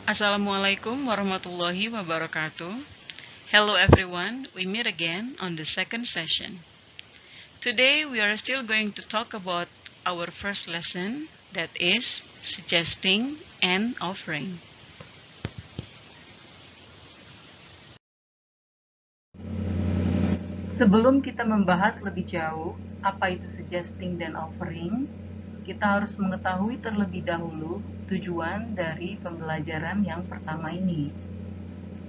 Assalamualaikum warahmatullahi wabarakatuh. Hello everyone, we meet again on the second session. Today we are still going to talk about our first lesson, that is suggesting and offering. Sebelum kita membahas lebih jauh apa itu suggesting dan offering, kita harus mengetahui terlebih dahulu tujuan dari pembelajaran yang pertama ini.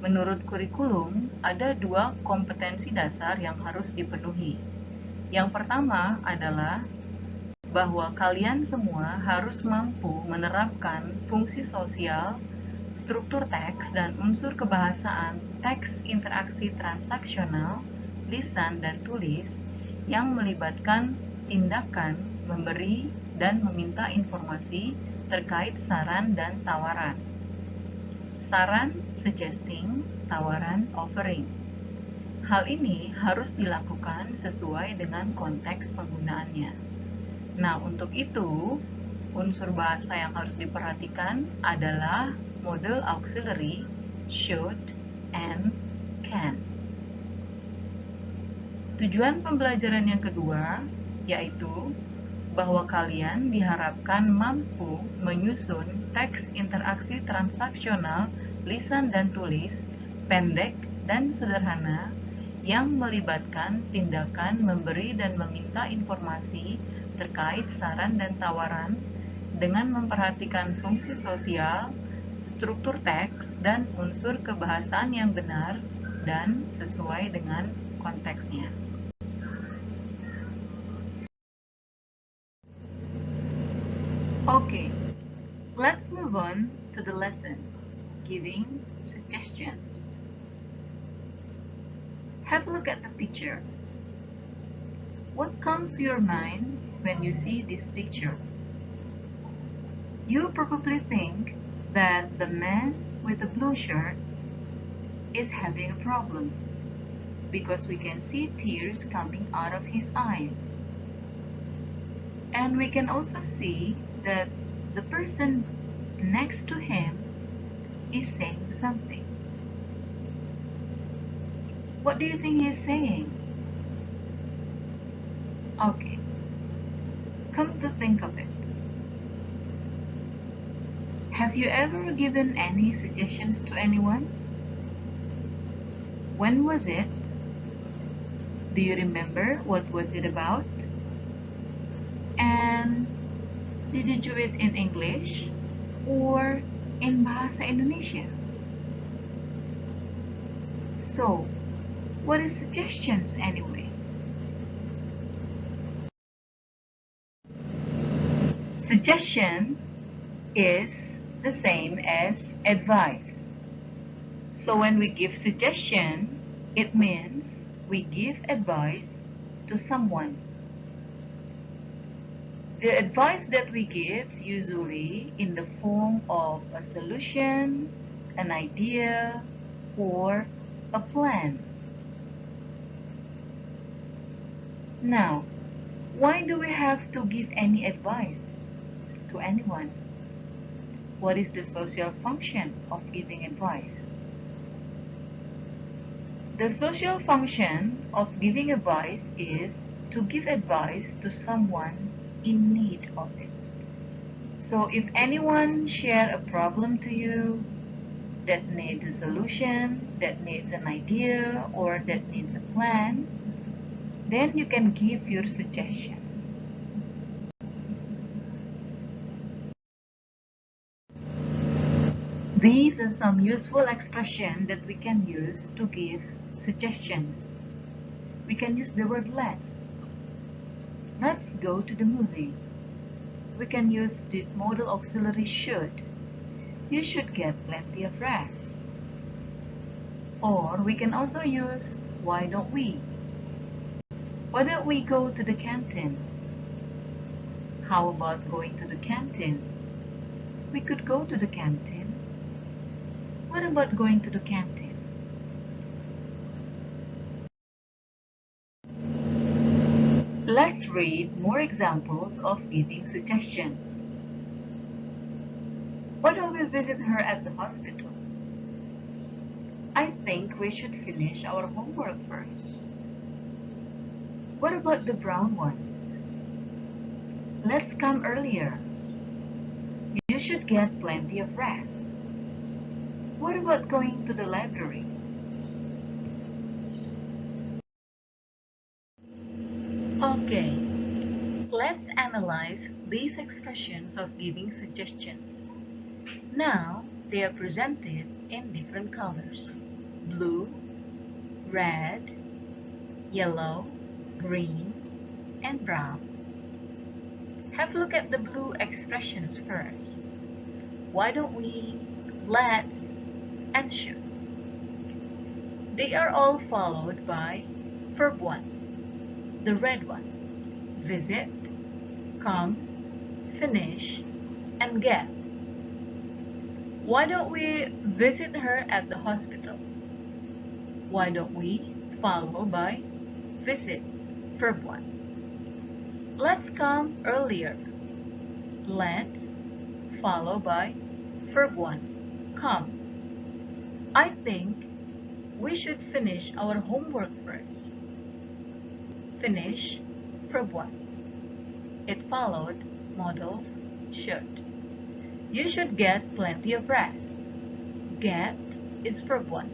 Menurut kurikulum, ada 2 kompetensi dasar yang harus dipenuhi. Yang pertama adalah bahwa kalian semua harus mampu menerapkan fungsi sosial, struktur teks, dan unsur kebahasaan teks interaksi transaksional, lisan, dan tulis yang melibatkan tindakan, memberi, dan meminta informasi terkait saran dan tawaran. Saran, suggesting, tawaran, offering. Hal ini harus dilakukan sesuai dengan konteks penggunaannya. Nah, untuk itu, unsur bahasa yang harus diperhatikan adalah model auxiliary, should, and can. Tujuan pembelajaran yang kedua yaitu bahwa kalian diharapkan mampu menyusun teks interaksi transaksional, lisan dan tulis, pendek dan sederhana yang melibatkan tindakan memberi dan meminta informasi terkait saran dan tawaran dengan memperhatikan fungsi sosial, struktur teks, dan unsur kebahasaan yang benar dan sesuai dengan konteksnya. Okay, let's move on to the lesson, giving suggestions. Have a look at the picture. What comes to your mind when you see this picture? You probably think that the man with the blue shirt is having a problem because we can see tears coming out of his eyes. And we can also see that the person next to him is saying something. What do you think he's saying? Okay, come to think of it. Have you ever given any suggestions to anyone? When was it? Do you remember what was it about? And did you do it in English or in Bahasa Indonesia? So, what is suggestions anyway? Suggestion is the same as advice. So when we give suggestion, it means we give advice to someone. The advice that we give usually in the form of a solution, an idea, or a plan. Now, why do we have to give any advice to anyone? What is the social function of giving advice? The social function of giving advice is to give advice to someone in need of it. So if anyone share a problem to you that needs a solution, that needs an idea, or that needs a plan, then you can give your suggestion. These are some useful expressions that we can use to give suggestions. We can use the word let's. Let's go to the movie. We can use the modal auxiliary should. You should get plenty of rest. Or we can also use why don't we? Why don't we go to the canteen? How about going to the canteen? We could go to the canteen. What about going to the canteen? Let's read more examples of giving suggestions. Why don't we visit her at the hospital? I think we should finish our homework first. What about the brown one? Let's come earlier. You should get plenty of rest. What about going to the library? Okay, let's analyze these expressions of giving suggestions. Now, they are presented in different colors: blue, red, yellow, green, and brown. Have a look at the blue expressions first. Why don't we, let's, and should? They are all followed by verb 1, the red one: visit, come, finish, and get. Why don't we visit her at the hospital? Why don't we follow by visit, verb 1. Let's come earlier. Let's follow by verb 1, come. I think we should finish our homework first. Finish, verb 1. It followed modals should. You should get plenty of rest. Get is verb 1.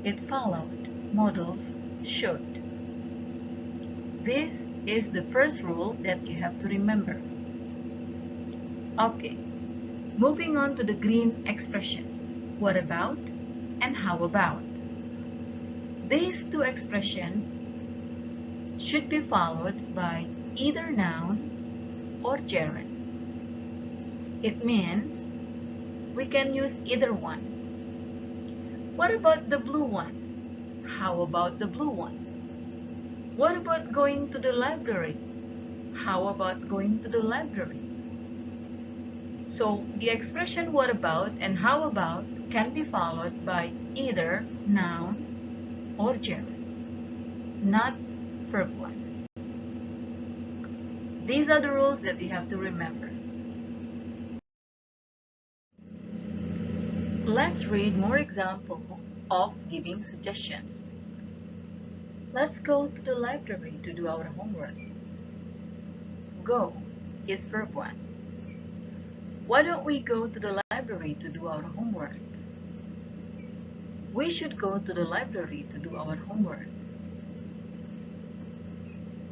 It followed modals should. This is the first rule that you have to remember. Okay, moving on to the green expressions. What about and how about? These two expressions should be followed by either noun or gerund. It means we can use either one. What about the blue one? How about the blue one? What about going to the library? How about going to the library? So the expression what about and how about can be followed by either noun or gerund, not verb 1. These are the rules that you have to remember. Let's read more examples of giving suggestions. Let's go to the library to do our homework. Go is verb 1. Why don't we go to the library to do our homework? We should go to the library to do our homework.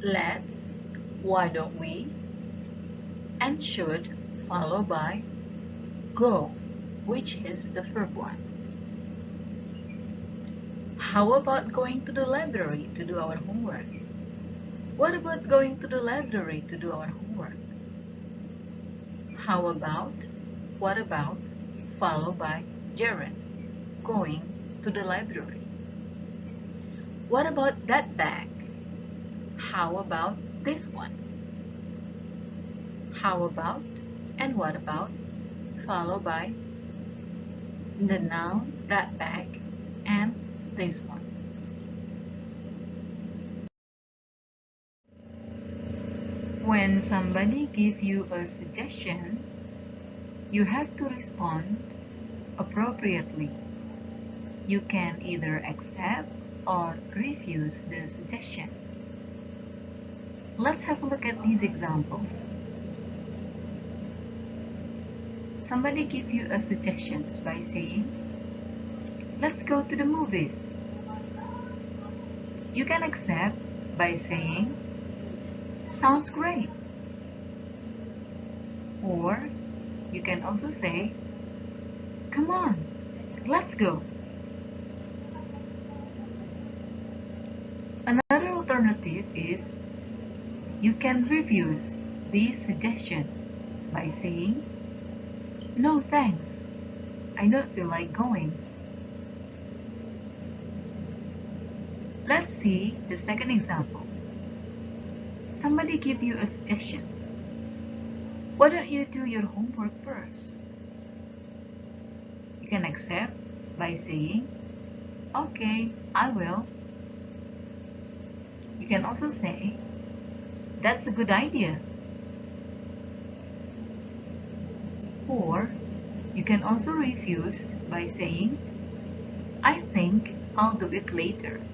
Let's, why don't we, and should follow by go, which is the verb 1. How about going to the library to do our homework? What about going to the library to do our homework? How about, what about, followed by gerund, going to the library. What about that bag? How about this one? How about and what about, followed by the noun, that bag, and this one. When somebody gives you a suggestion, you have to respond appropriately. You can either accept or refuse the suggestion. Let's have a look at these examples. Somebody gives you a suggestion by saying, let's go to the movies. You can accept by saying, sounds great. Or you can also say, come on, let's go. Another alternative is you can refuse the suggestion by saying, no thanks, I don't feel like going. Let's see the second example. Somebody give you a suggestion. Why don't you do your homework first? You can accept by saying, okay, I will. You can also say, that's a good idea. Or You can also refuse by saying, I think I'll do it later.